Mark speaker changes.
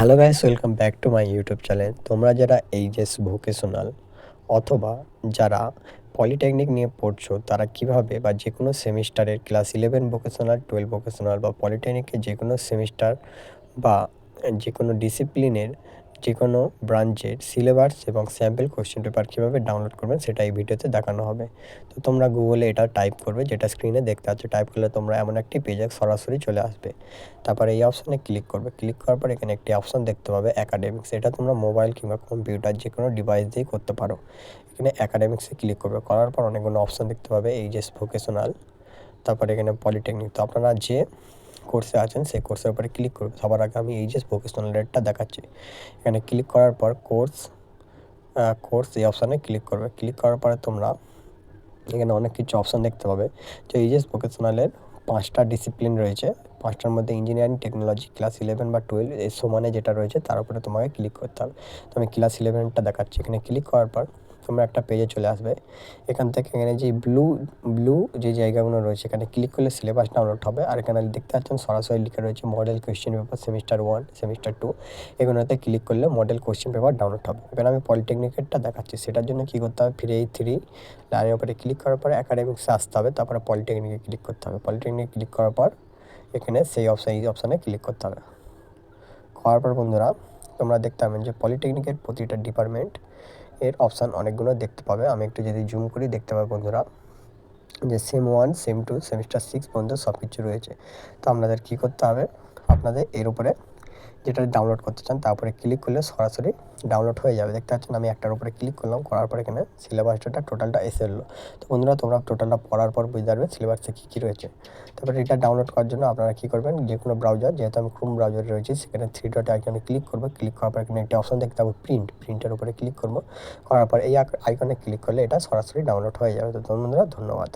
Speaker 1: Hello guys, welcome back to my YouTube channel. তোমরা যারা HS vocational অথবা যারা পলিটেকনিক নিয়ে পড়ছো, তারা কিভাবে বা যে কোনো সেমিস্টারের ক্লাস 11 ভোকেশনাল, 12 ভোকেশনাল বা পলিটেকনিকের যে কোনো সেমিস্টার বা যে কোনো ডিসিপ্লিনের যে কোনো ব্রাঞ্চের সিলেবাস এবং স্যাম্পল কোশ্চেন পেপার কীভাবে ডাউনলোড করবেন সেটা এই ভিডিওতে দেখানো হবে। তো তোমরা গুগলে এটা টাইপ করবে, যেটা স্ক্রিনে দেখতে পাচ্ছ। টাইপ করলে তোমরা এমন একটি পেজে সরাসরি চলে আসবে। তারপরে এই অপশানে ক্লিক করবে। ক্লিক করার পর এখানে একটি অপশান দেখতে পাবে অ্যাকাডেমিক্স। এটা তোমরা মোবাইল কিংবা কম্পিউটার যে কোনো ডিভাইস দিয়েই করতে পারো। এখানে অ্যাকাডেমিক্সে ক্লিক করবে। করার পর অনেকগুলো অপশান দেখতে পাবে, এইচএস ভোকেশনাল, তারপরে এখানে পলিটেকনিক। তো আপনারা যে কোর্সে আছেন সেই কোর্সের উপরে ক্লিক করবে। সবার আগে আমি এইচএস ভোকেশনালেরটা দেখাচ্ছি। এখানে ক্লিক করার পর কোর্স এই অপশানে ক্লিক করবে। ক্লিক করার পরে তোমরা এখানে অনেক কিছু অপশান দেখতে পাবে। তো এইচএস ভোকেশনালের 5টা ডিসিপ্লিন রয়েছে। 5টার মধ্যে ইঞ্জিনিয়ারিং, টেকনোলজি, ক্লাস 11 বা 12 এই সমানে যেটা রয়েছে তার উপরে তোমাকে ক্লিক করতে হবে। তো আমি ক্লাস 11টা দেখাচ্ছি। এখানে ক্লিক করার পর তোমরা একটা পেজে চলে আসবে। এখান থেকে এখানে যে ব্লু যে জায়গাগুলো রয়েছে এখানে ক্লিক করলে সিলেবাস ডাউনলোড হবে। আর এখানে দেখতে পাচ্ছেন সরাসরি লিখে রয়েছে model question paper semester 1, semester 2। এগুলোতে ক্লিক করলে মডেল কোয়েশ্চেন পেপার ডাউনলোড হবে। এখানে আমি পলিটেকনিকেরটা দেখাচ্ছি। সেটার জন্য কী করতে হবে, 3 লাইনের উপরে ক্লিক করার পরে অ্যাকাডেমিক্সে আসতে হবে। তারপরে পলিটেকনিকে ক্লিক করতে হবে। পলিটেকনিকে ক্লিক করার পর এখানে এই অপশানে ক্লিক করতে হবে। করার পর বন্ধুরা তোমরা দেখতে পাবেন যে পলিটেকনিকের প্রতিটা ডিপার্টমেন্ট এর অপশান অনেকগুলো দেখতে পাবে। আমি একটু যদি জুম করি দেখতে পাবে বন্ধুরা যে সেম 1, সেম 2, সেমিস্টার 6 পর্যন্ত সব কিছু রয়েছে। তো আপনাদের কী করতে হবে, আপনাদের এর উপরে যেটা ডাউনলোড করতে চান তারপরে ক্লিক করলে সরাসরি ডাউনলোড হয়ে যাবে। দেখতে পাচ্ছেন আমি একটার উপরে ক্লিক করলাম, করার পর এখানে সিলেবাসটা টোটালটা এসে এলো। তো বন্ধুরা তোমরা টোটালটা পড়ার পর বুঝতে পারবে সিলেবাসে কী কী রয়েছে। তারপরে এটা ডাউনলোড করার জন্য আপনারা কী করবেন, যে কোনো ব্রাউজার, যেহেতু আমি ক্রোম ব্রাউজারে রয়েছি, সেখানে 3 ডট আইকনে ক্লিক করবো। ক্লিক করার পর এখানে একটা অপশন দেখতে পাবো প্রিন্টের উপরে ক্লিক করবো। করার পর এই আইকনে ক্লিক করলে এটা সরাসরি ডাউনলোড হয়ে যাবে। তো বন্ধুরা ধন্যবাদ।